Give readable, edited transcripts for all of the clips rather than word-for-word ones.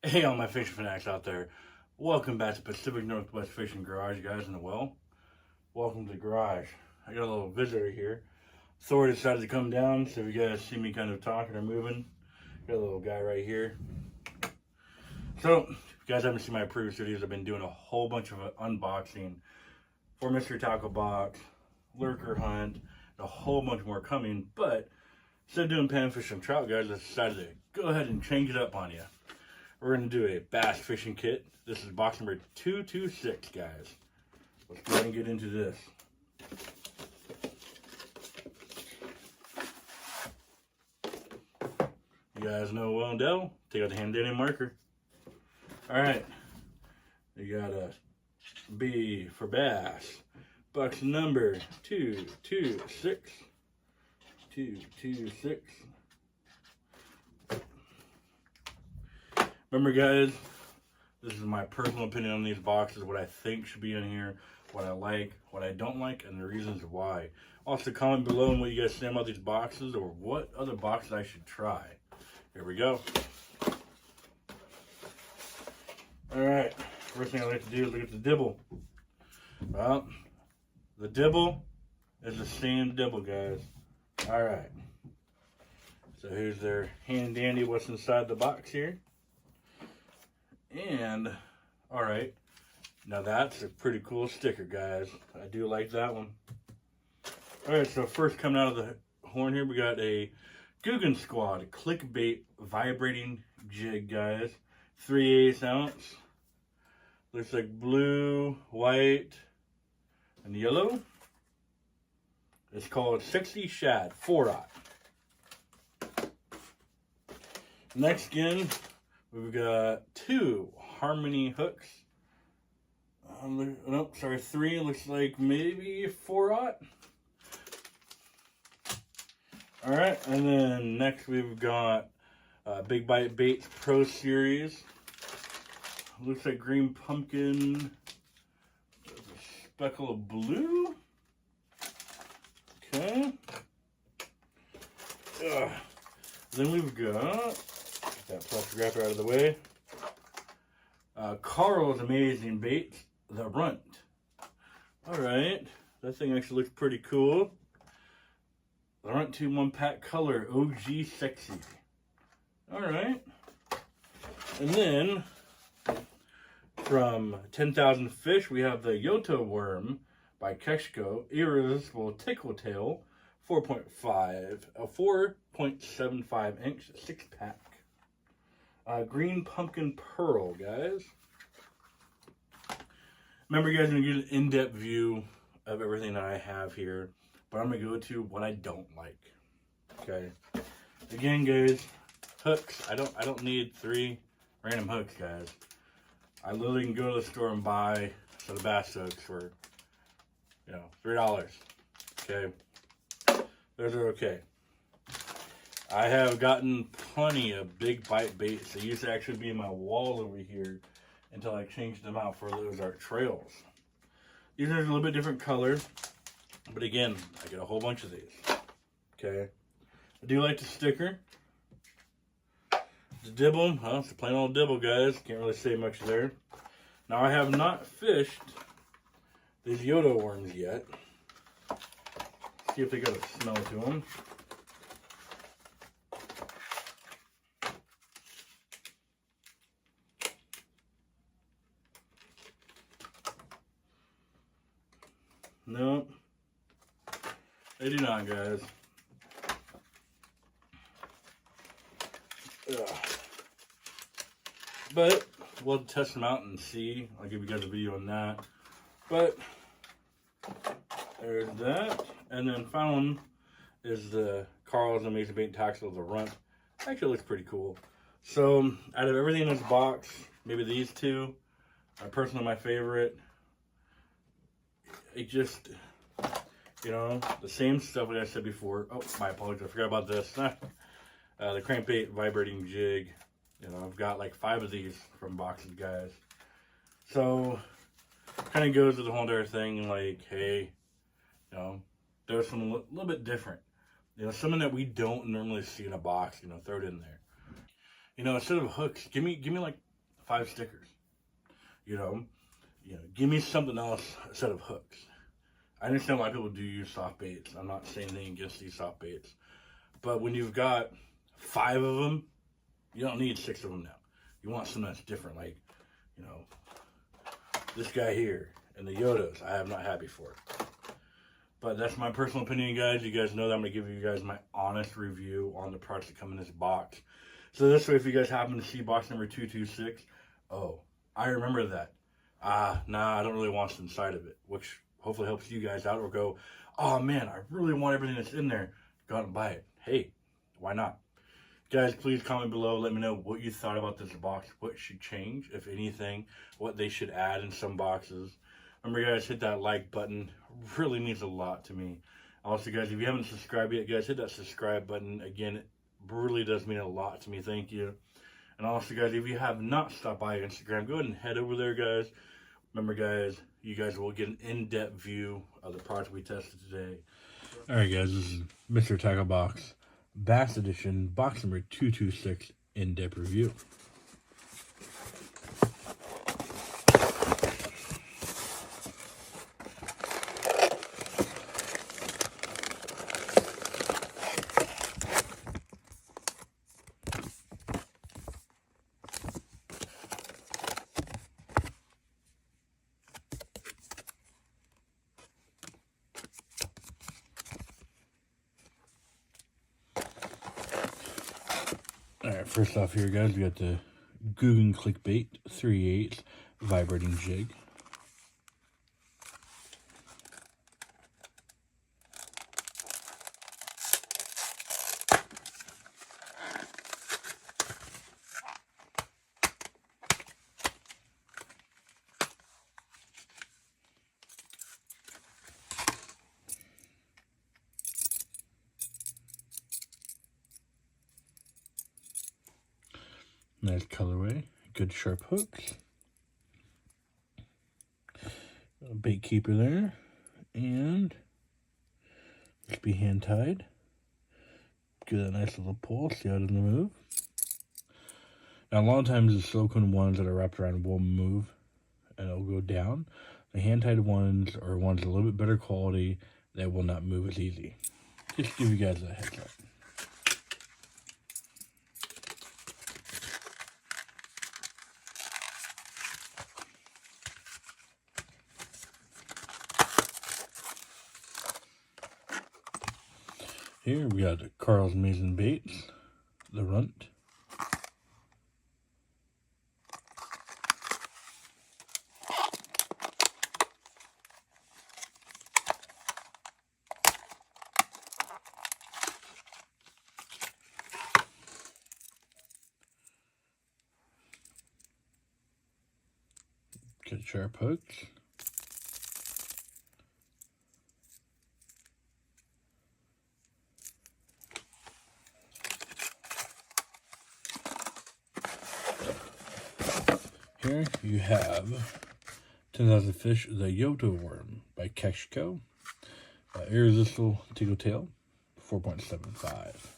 Hey, all my fishing fanatics out there. Welcome back to Pacific Northwest Fishing Garage, guys in the well. Welcome to the garage. I got a little visitor here. Thor decided to come down, so if you guys see me kind of talking or moving, got a little guy right here. So, if you guys haven't seen my previous videos, I've been doing a whole bunch of unboxing for Mystery Tackle Box, Lurker Hunt, and a whole bunch more coming. But instead of doing panfish and trout, guys, I decided to go ahead and change it up on you. We're going to do a bass fishing kit. This is box number 226, guys. Let's go ahead and get into this. You guys know Will and Dell. Take out the hand dandy marker. Alright. You got a B for bass. Box number 226. 226. Remember, guys, this is my personal opinion on these boxes, what I think should be in here, what I like, what I don't like, and the reasons why. Also, comment below on what you guys think about these boxes or what other boxes I should try. Here we go. Alright, first thing I like to do is look at the dibble. Well, the dibble is the same dibble, guys. Alright. So here's their hand dandy what's inside the box here. And, alright, now that's a pretty cool sticker, guys. I do like that one. Alright, so first coming out of the horn here, we got a Guggen Squad clickbait vibrating jig, guys. 3/8 ounce. Looks like blue, white, and yellow. It's called 60 Shad 4/0. Next skin, we've got two Harmony hooks. Nope, sorry, three. Looks like maybe 4/0. Alright, and then next we've got Big Bite Baits Pro Series. Looks like green pumpkin. There's a speckle of blue. Okay. Then we've got, get that plastic wrapper out of the way. Carl's Amazing Baits, the Runt. Alright, that thing actually looks pretty cool. The Runt 2-1 pack color, OG Sexy. Alright. And then, from 10,000 Fish, we have the Yoto Worm by Keshko, Irresistible Tickle Tail, 4.75 inch 6-pack. Green Pumpkin Pearl, guys. Remember, you guys, I'm going to get an in-depth view of everything that I have here, but I'm going to go to what I don't like. Okay. Again, guys, hooks. I don't need 3 random hooks, guys. I literally can go to the store and buy a set of bass hooks for, you know, $3. Okay. Those are okay. I have gotten plenty of big bite baits. They used to actually be in my wall over here until I changed them out for those Art Trails. These are a little bit different color, but again, I get a whole bunch of these. Okay. I do like the sticker. The dibble, well, it's a plain old dibble, guys. Can't really say much there. Now, I have not fished these Yoto worms yet. See if they got a smell to them. Nope. They do not, guys. Ugh. But we'll test them out and see. I'll give you guys a video on that. But there's that. And then final one is the Carl's Amazing Bait Tackle, the Runt. Actually looks pretty cool. So out of everything in this box, maybe these two are personally my favorite. It just, you know, the same stuff like I said before. Oh, my apologies, I forgot about this. The crankbait vibrating jig. You know, I've got like 5 of these from boxes, guys. So, kind of goes with the whole entire thing, like, hey, you know, there's something a little bit different. You know, something that we don't normally see in a box, you know, throw it in there. You know, instead of hooks, give me like 5 stickers. You know, give me something else instead of hooks. I understand why people do use soft baits. I'm not saying anything against these soft baits. But when you've got 5 of them, you don't need 6 of them now. You want something that's different, like, this guy here and the Yodas. I am not happy for it. But that's my personal opinion, guys. You guys know that I'm going to give you guys my honest review on the products that come in this box. So this way, if you guys happen to see box number 226, oh, I remember that. Nah, I don't really want what's inside of it, which hopefully helps you guys out, or go, oh man, I really want everything that's in there. Go out and buy it. Hey, why not? Guys, please comment below. Let me know what you thought about this box. What should change, if anything. What they should add in some boxes. Remember, guys, hit that like button. Really means a lot to me. Also, guys, if you haven't subscribed yet, guys, hit that subscribe button. Again, it really does mean a lot to me. Thank you. And also, guys, if you have not stopped by Instagram, go ahead and head over there, guys. Remember, guys, you guys will get an in-depth view of the product we tested today. All right, guys, this is Mr. Tackle Box Bass Edition, box number 226, in-depth review. Alright, first off here, guys, we got the Guggen Clickbait 3/8 vibrating jig. Nice colorway, good sharp hooks, a bait keeper there, and just be hand tied. Get a nice little pull, see how it doesn't move. Now, a lot of times the silicone ones that are wrapped around will move and it'll go down. The hand tied ones are ones a little bit better quality that will not move as easy. Just to give you guys a heads up. Here we got Carl's Mason Baits, the Runt. Good sharp hooks. Here you have 10,000 Fish, the Yoto Worm by Keshko. Irresistible Tickle Tail, 4.75.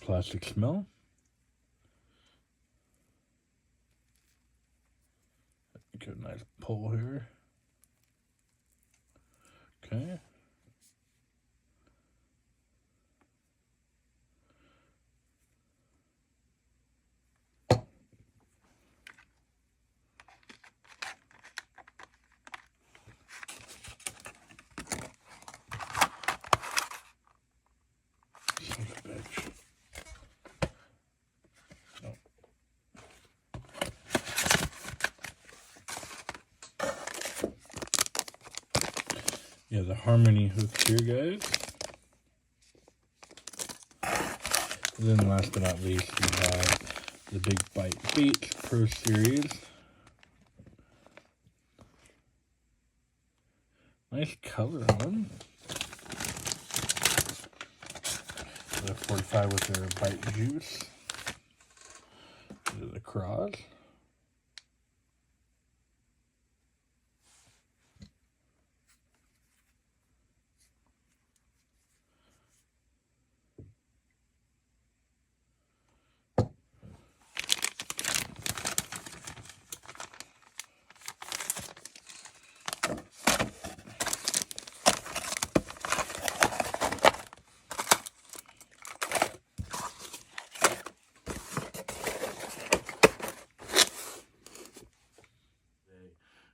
Plastic smell. Get a nice pull here. Okay. Yeah, the Harmony hooks here, guys. And then last but not least, we have the Big Bite Bait Pro Series. Nice color on them. The 45 with their bite juice. The cross.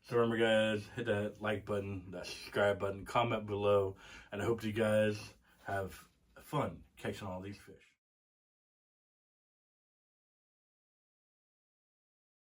So remember, guys, hit that like button, that subscribe button, comment below, and I hope you guys have fun catching all these fish.